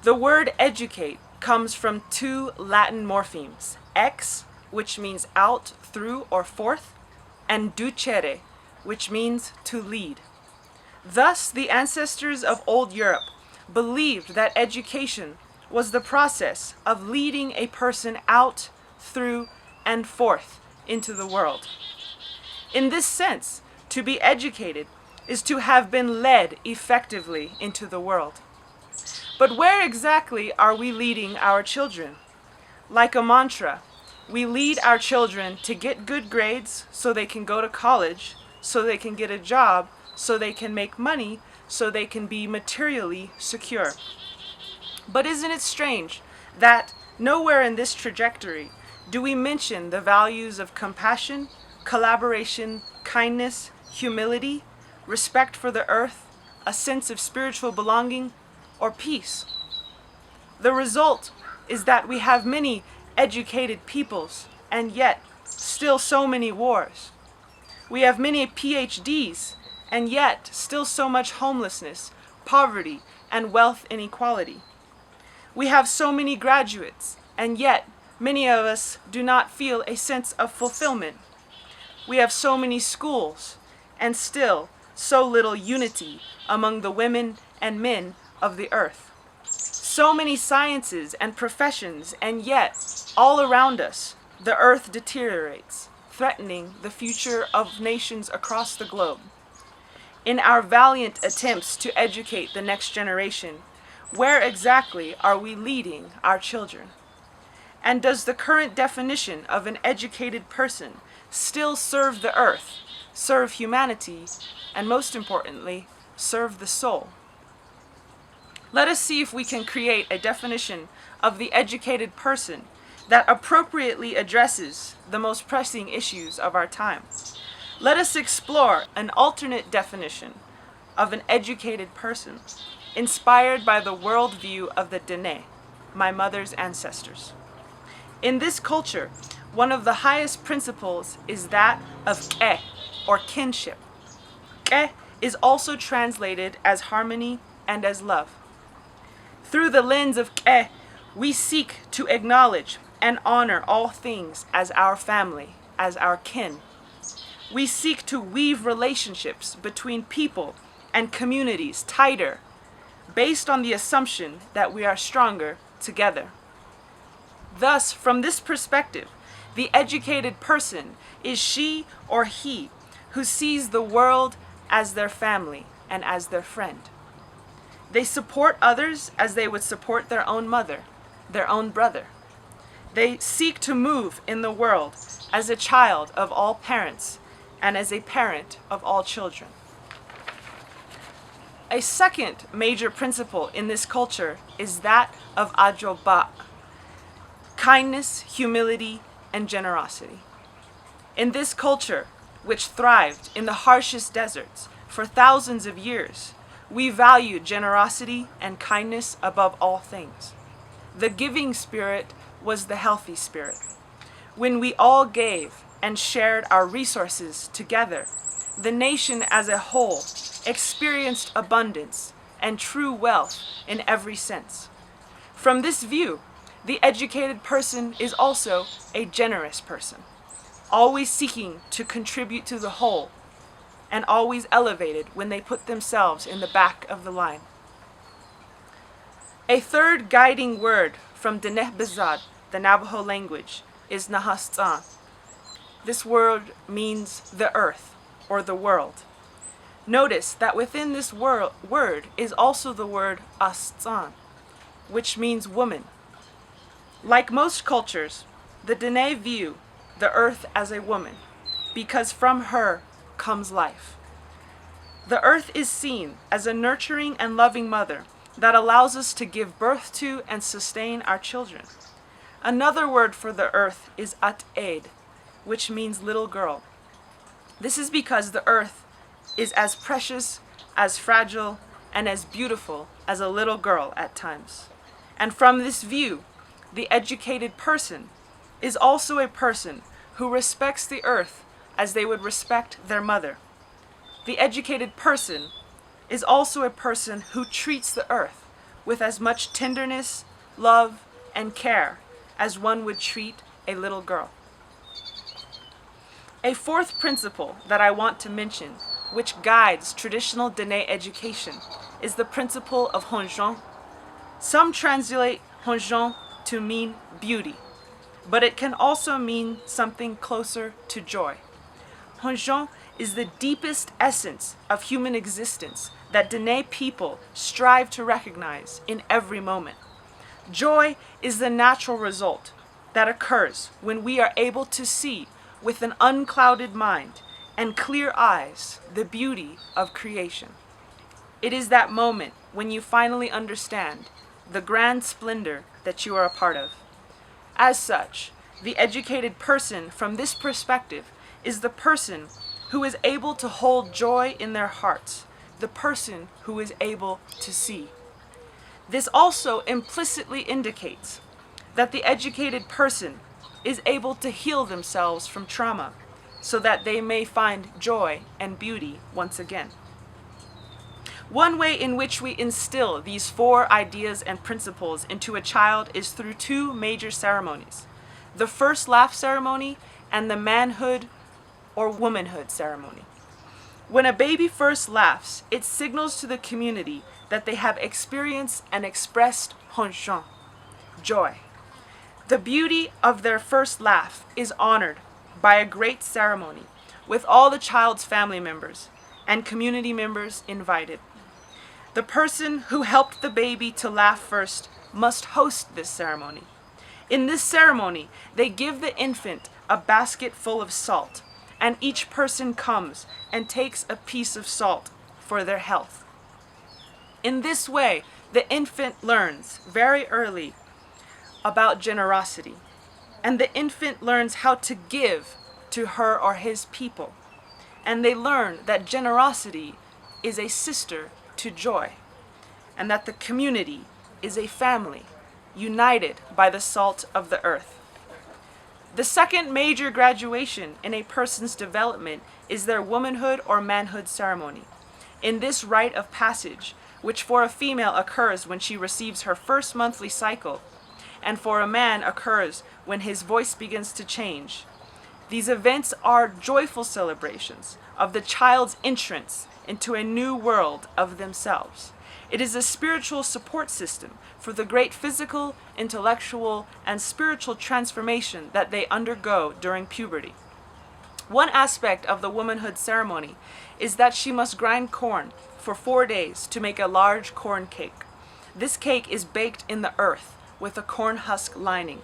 The word educate comes from two Latin morphemes, ex, which means out, through, or forth, and ducere, which means to lead. Thus, the ancestors of old Europe believed that education was the process of leading a person out, through, and forth into the world. In this sense, to be educated is to have been led effectively into the world. But where exactly are we leading our children? Like a mantra, we lead our children to get good grades so they can go to college, so they can get a job, so they can make money, so they can be materially secure. But isn't it strange that nowhere in this trajectory do we mention the values of compassion, collaboration, kindness, humility, respect for the earth, a sense of spiritual belonging, or peace? The result is that we have many educated peoples and yet still so many wars. We have many PhDs and yet still so much homelessness, poverty, and wealth inequality. We have so many graduates and yet many of us do not feel a sense of fulfillment. We have so many schools and still so little unity among the women and men of the earth. So many sciences and professions, and yet, all around us, the earth deteriorates, threatening the future of nations across the globe. In our valiant attempts to educate the next generation, where exactly are we leading our children? And does the current definition of an educated person still serve the earth, serve humanity, and most importantly, serve the soul? Let us see if we can create a definition of the educated person that appropriately addresses the most pressing issues of our time. Let us explore an alternate definition of an educated person, inspired by the worldview of the Diné, my mother's ancestors. In this culture, one of the highest principles is that of ke, or kinship. Ke is also translated as harmony and as love. Through the lens of ke, we seek to acknowledge and honor all things as our family, as our kin. We seek to weave relationships between people and communities tighter, based on the assumption that we are stronger together. Thus, from this perspective, the educated person is she or he who sees the world as their family and as their friend. They support others as they would support their own mother, their own brother. They seek to move in the world as a child of all parents and as a parent of all children. A second major principle in this culture is that of ajoba, kindness, humility, and generosity. In this culture, which thrived in the harshest deserts for thousands of years, we value generosity and kindness above all things. The giving spirit was the healthy spirit. When we all gave and shared our resources together, the nation as a whole experienced abundance and true wealth in every sense. From this view, the educated person is also a generous person, always seeking to contribute to the whole, and always elevated when they put themselves in the back of the line. A third guiding word from Diné, the Navajo language, is nahastan. This word means the earth, or the world. Notice that within this word is also the word astan, which means woman. Like most cultures, the Diné view the earth as a woman, because from her comes life. The earth is seen as a nurturing and loving mother that allows us to give birth to and sustain our children. Another word for the earth is at-aid, which means little girl. This is because the earth is as precious, as fragile, and as beautiful as a little girl at times. And from this view, the educated person is also a person who respects the earth as they would respect their mother. The educated person is also a person who treats the earth with as much tenderness, love, and care as one would treat a little girl. A fourth principle that I want to mention, which guides traditional Diné education, is the principle of Honjon. Some translate Honjon to mean beauty, but it can also mean something closer to joy. Honjon is the deepest essence of human existence that Diné people strive to recognize in every moment. Joy is the natural result that occurs when we are able to see with an unclouded mind and clear eyes the beauty of creation. It is that moment when you finally understand the grand splendor that you are a part of. As such, the educated person from this perspective is the person who is able to hold joy in their hearts, the person who is able to see. This also implicitly indicates that the educated person is able to heal themselves from trauma so that they may find joy and beauty once again. One way in which we instill these four ideas and principles into a child is through two major ceremonies: the first laugh ceremony and the manhood or womanhood ceremony. When a baby first laughs, it signals to the community that they have experienced and expressed honjon, joy. The beauty of their first laugh is honored by a great ceremony with all the child's family members and community members invited. The person who helped the baby to laugh first must host this ceremony. In this ceremony, they give the infant a basket full of salt, and each person comes and takes a piece of salt for their health. In this way, the infant learns very early about generosity, and the infant learns how to give to her or his people, and they learn that generosity is a sister to joy, and that the community is a family united by the salt of the earth. The second major graduation in a person's development is their womanhood or manhood ceremony. In this rite of passage, which for a female occurs when she receives her first monthly cycle, and for a man occurs when his voice begins to change, these events are joyful celebrations of the child's entrance into a new world of themselves. It is a spiritual support system for the great physical, intellectual, and spiritual transformation that they undergo during puberty. One aspect of the womanhood ceremony is that she must grind corn for 4 days to make a large corn cake. This cake is baked in the earth with a corn husk lining.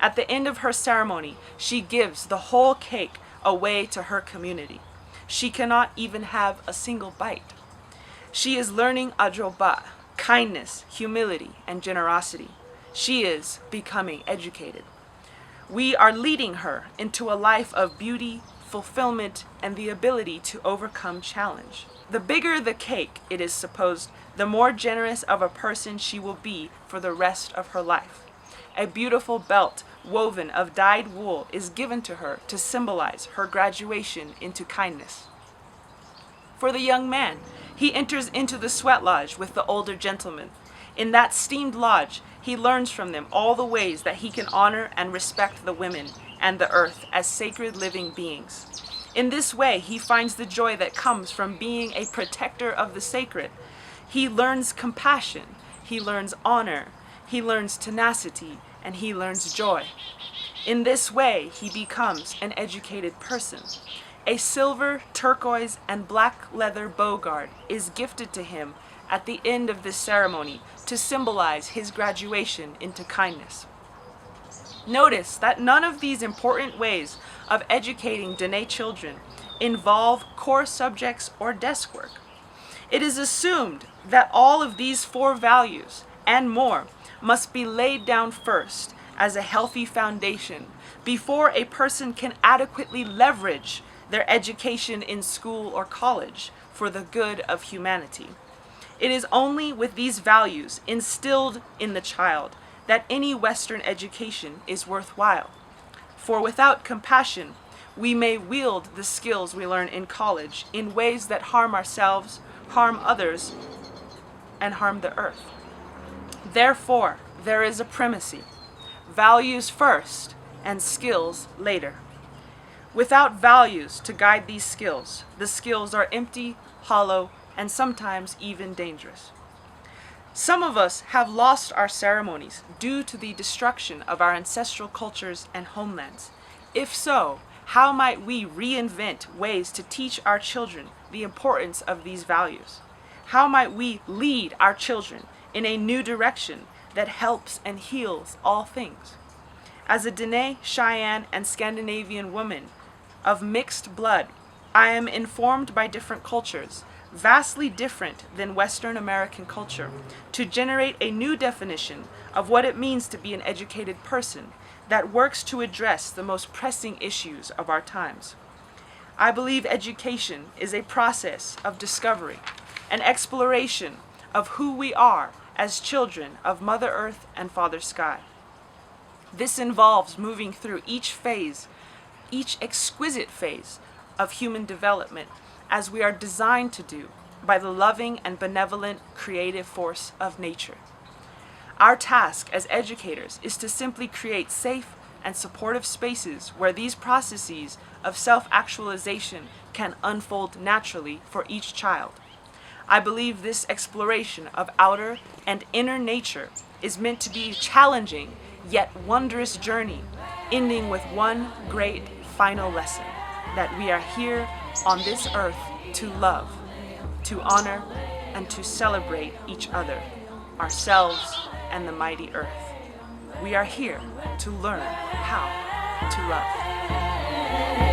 At the end of her ceremony, she gives the whole cake away to her community. She cannot even have a single bite. She is learning ajoba, kindness, humility, and generosity. She is becoming educated. We are leading her into a life of beauty, fulfillment, and the ability to overcome challenge. The bigger the cake, it is supposed, the more generous of a person she will be for the rest of her life. A beautiful belt woven of dyed wool is given to her to symbolize her graduation into kindness. For the young man, he enters into the sweat lodge with the older gentlemen. In that steamed lodge, he learns from them all the ways that he can honor and respect the women and the earth as sacred living beings. In this way, he finds the joy that comes from being a protector of the sacred. He learns compassion, he learns honor, he learns tenacity, and he learns joy. In this way, he becomes an educated person. A silver, turquoise, and black leather bow guard is gifted to him at the end of this ceremony to symbolize his graduation into kindness. Notice that none of these important ways of educating Diné children involve core subjects or desk work. It is assumed that all of these 4 values and more must be laid down first as a healthy foundation before a person can adequately leverage their education in school or college for the good of humanity. It is only with these values instilled in the child that any Western education is worthwhile. For without compassion, we may wield the skills we learn in college in ways that harm ourselves, harm others, and harm the earth. Therefore, there is a primacy. Values first and skills later. Without values to guide these skills, the skills are empty, hollow, and sometimes even dangerous. Some of us have lost our ceremonies due to the destruction of our ancestral cultures and homelands. If so, how might we reinvent ways to teach our children the importance of these values? How might we lead our children in a new direction that helps and heals all things? As a Diné, Cheyenne, and Scandinavian woman of mixed blood, I am informed by different cultures, vastly different than Western American culture, to generate a new definition of what it means to be an educated person that works to address the most pressing issues of our times. I believe education is a process of discovery, an exploration of who we are as children of Mother Earth and Father Sky. This involves moving through each exquisite phase of human development as we are designed to do by the loving and benevolent creative force of nature. Our task as educators is to simply create safe and supportive spaces where these processes of self-actualization can unfold naturally for each child. I believe this exploration of outer and inner nature is meant to be a challenging yet wondrous journey, ending with one great final lesson, that we are here on this earth to love, to honor, and to celebrate each other, ourselves, and the mighty earth. We are here to learn how to love.